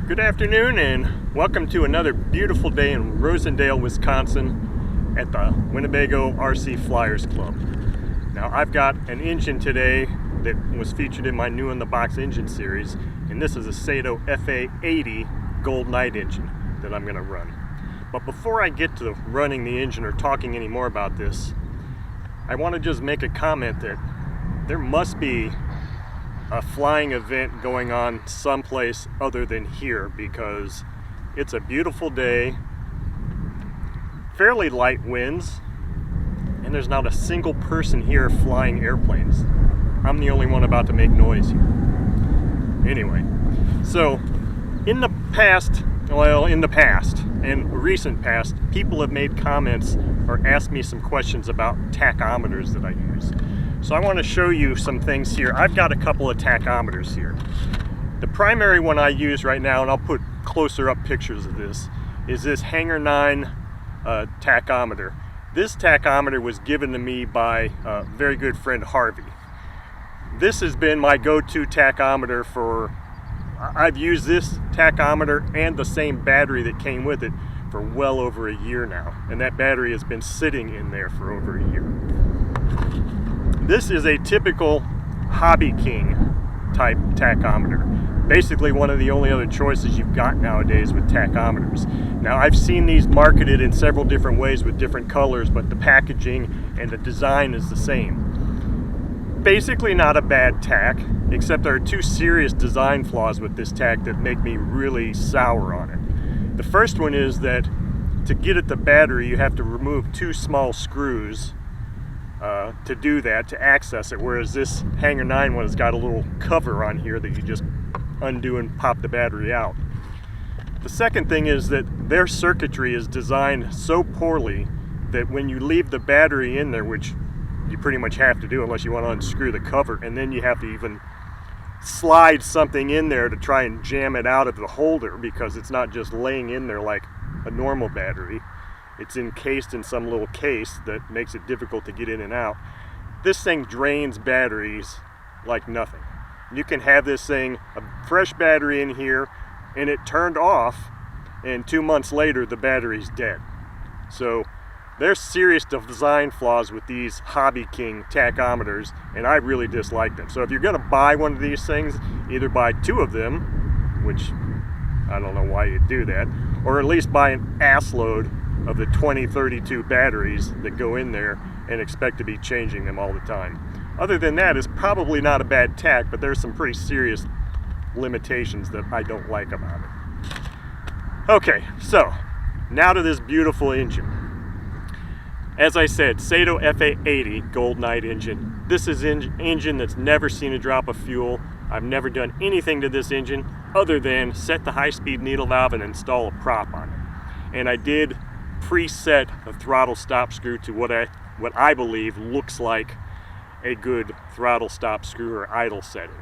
Good afternoon and welcome to another beautiful day in Rosendale, Wisconsin at the Winnebago RC Flyers Club. Now I've got an engine today that was featured in my new in the box engine series, and this is a Saito FA-80 Gold Knight engine that I'm going to run. But before I get to running the engine or talking any more about this, I want to just make a comment that there must be a flying event going on someplace other than here, because it's a beautiful day, fairly light winds, and there's not a single person here flying airplanes. I'm the only one about to make noise here. Anyway, so in the past and recent past, people have made comments or asked me some questions about tachometers that I use. So I want to show you some things here. I've got a couple of tachometers here. The primary one I use right now, and I'll put closer up pictures of this, is this Hangar 9 tachometer. This tachometer was given to me by a very good friend, Harvey. This has been my go-to tachometer for, I've used this tachometer and the same battery that came with it for well over a year now. And that battery has been sitting in there for over a year. This is a typical Hobby King type tachometer. Basically one of the only other choices you've got nowadays with tachometers. Now I've seen these marketed in several different ways with different colors, but the packaging and the design is the same. Basically not a bad tack, except there are two serious design flaws with this tack that make me really sour on it. The first one is that to get at the battery you have to remove two small screws to do that, to access it, whereas this Hangar 9 one has got a little cover on here that you just undo and pop the battery out. The second thing is that their circuitry is designed so poorly that when you leave the battery in there, which you pretty much have to do unless you want to unscrew the cover, and then you have to even slide something in there to try and jam it out of the holder, because it's not just laying in there like a normal battery. It's encased in some little case that makes it difficult to get in and out. This thing drains batteries like nothing. You can have this thing, a fresh battery in here, and it turned off, and 2 months later the battery's dead. So there's serious design flaws with these Hobby King tachometers, and I really dislike them. So if you're going to buy one of these things, either buy two of them, which I don't know why you'd do that, or at least buy an ass load of the 2032 batteries that go in there and expect to be changing them all the time. Other than that, it's probably not a bad tack, but there's some pretty serious limitations that I don't like about it. Okay, so now to this beautiful engine. As I said, Saito FA-80 Gold Knight engine. This is an engine that's never seen a drop of fuel. I've never done anything to this engine other than set the high-speed needle valve and install a prop on it. And I did preset a throttle stop screw to what I believe looks like a good throttle stop screw or idle setting.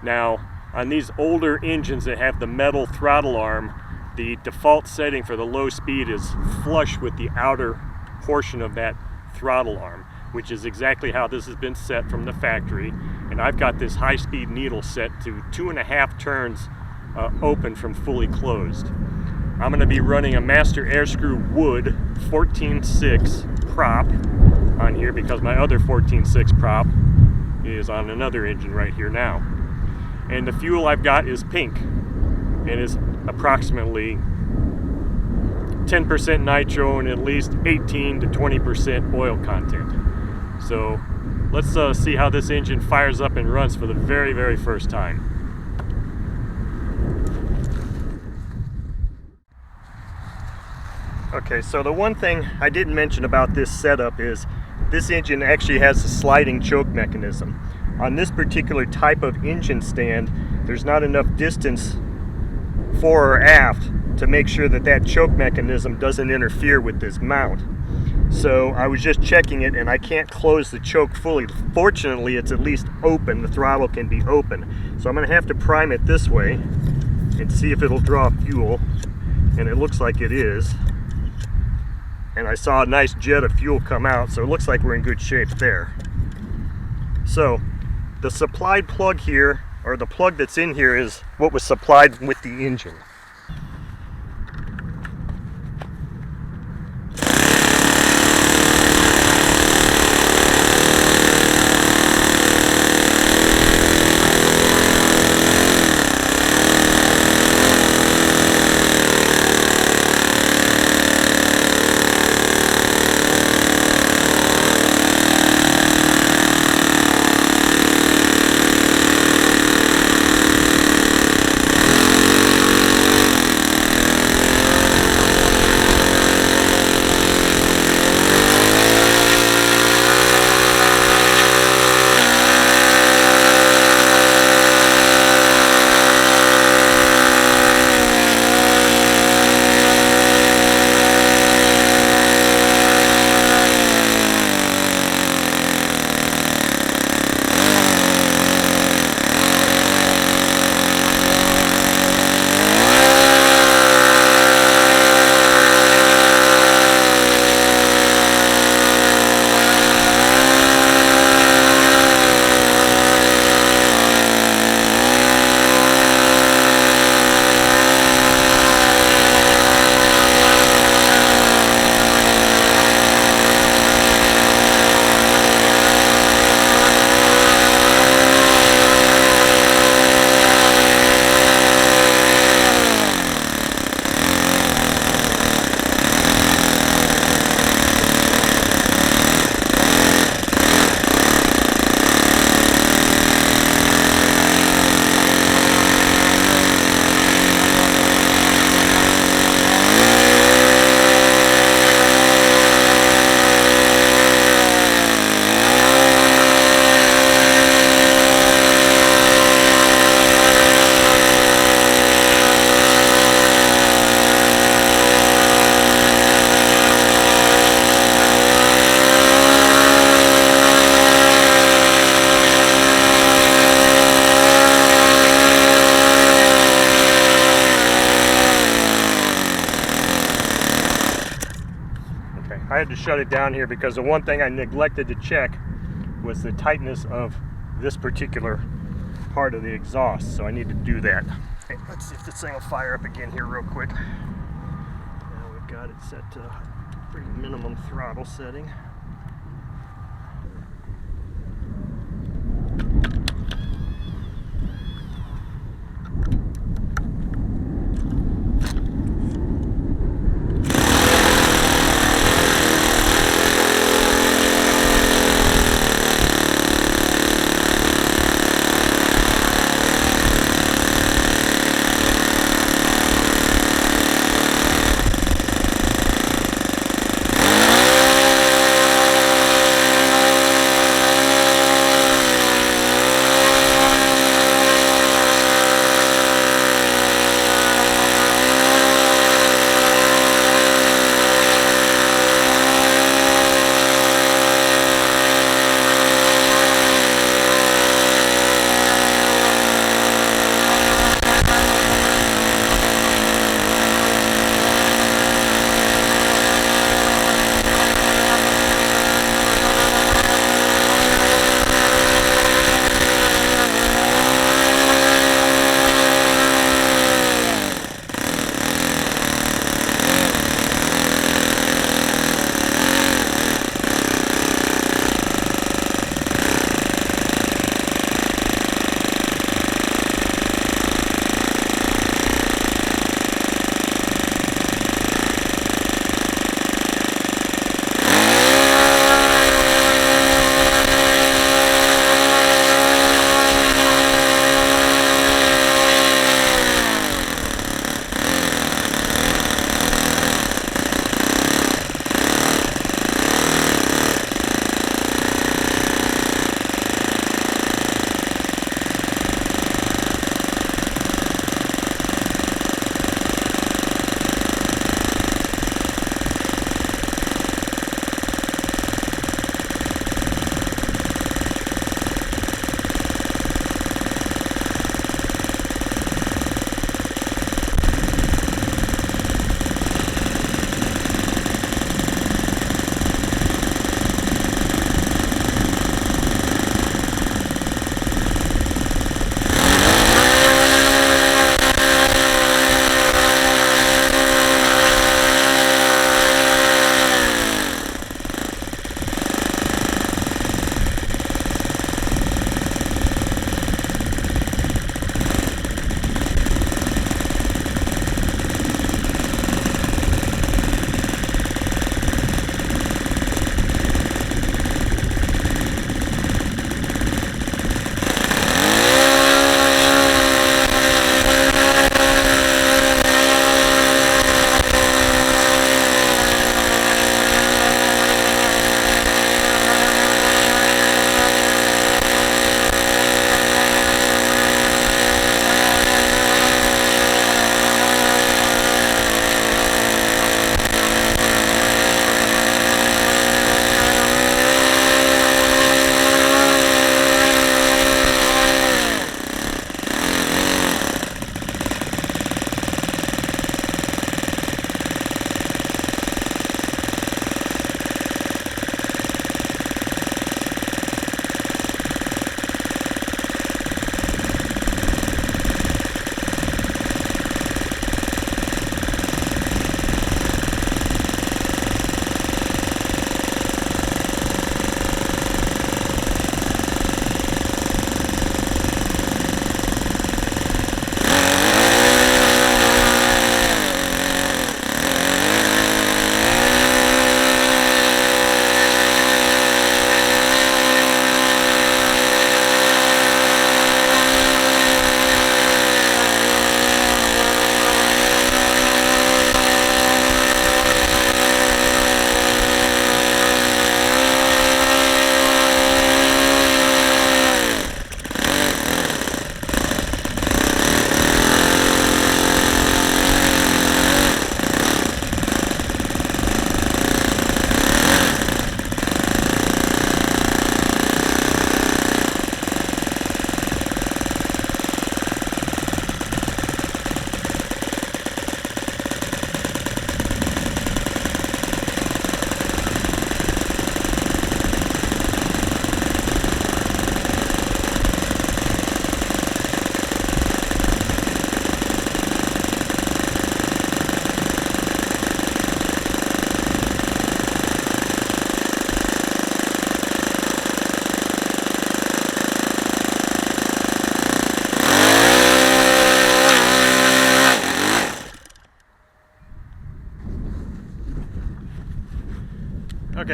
Now, on these older engines that have the metal throttle arm, the default setting for the low speed is flush with the outer portion of that throttle arm, which is exactly how this has been set from the factory. And I've got this high-speed needle set to 2.5 turns open from fully closed. I'm going to be running a Master Airscrew wood 14.6 prop on here because my other 14.6 prop is on another engine right here now. And the fuel I've got is pink and is approximately 10% nitro and at least 18 to 20% oil content. So let's see how this engine fires up and runs for the very, very first time. Okay, so the one thing I didn't mention about this setup is this engine actually has a sliding choke mechanism. On this particular type of engine stand, there's not enough distance fore or aft to make sure that that choke mechanism doesn't interfere with this mount. So I was just checking it and I can't close the choke fully. Fortunately, it's at least open. The throttle can be open. So I'm going to have to prime it this way and see if it'll draw fuel. And it looks like it is. And I saw a nice jet of fuel come out, so it looks like we're in good shape there. So the supplied plug here, or the plug that's in here, is what was supplied with the engine. I had to shut it down here because the one thing I neglected to check was the tightness of this particular part of the exhaust, so I need to do that. Okay, let's see if this thing will fire up again here real quick. Now we've got it set to pretty minimum throttle setting.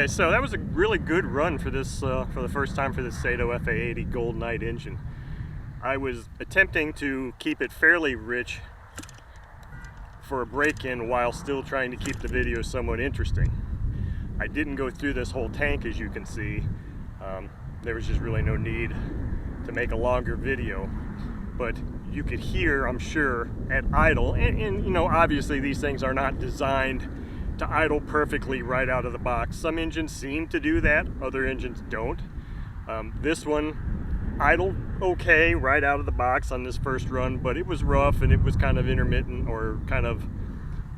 Okay, so that was a really good run for this, for the first time for this Saito FA-80 Gold Knight engine. I was attempting to keep it fairly rich for a break-in while still trying to keep the video somewhat interesting. I didn't go through this whole tank, as you can see. There was just really no need to make a longer video, but you could hear, I'm sure, at idle, and you know, obviously these things are not designed to idle perfectly right out of the box. Some engines seem to do that, other engines don't. This one idled okay right out of the box on this first run, but it was rough and it was kind of intermittent, or kind of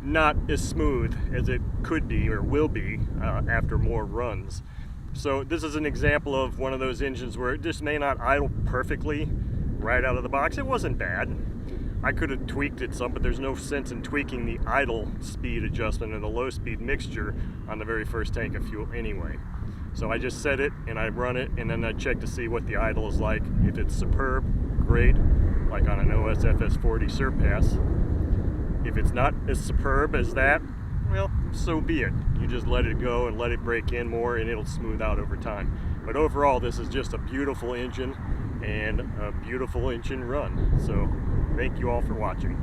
not as smooth as it could be or will be after more runs. So this is an example of one of those engines where it just may not idle perfectly right out of the box. It wasn't bad. I could have tweaked it some, but there's no sense in tweaking the idle speed adjustment and the low speed mixture on the very first tank of fuel anyway. So I just set it and I run it, and then I check to see what the idle is like. If it's superb, great, like on an FA-40 Surpass. If it's not as superb as that, well, so be it. You just let it go and let it break in more, and it'll smooth out over time. But overall, this is just a beautiful engine and a beautiful engine run. So thank you all for watching.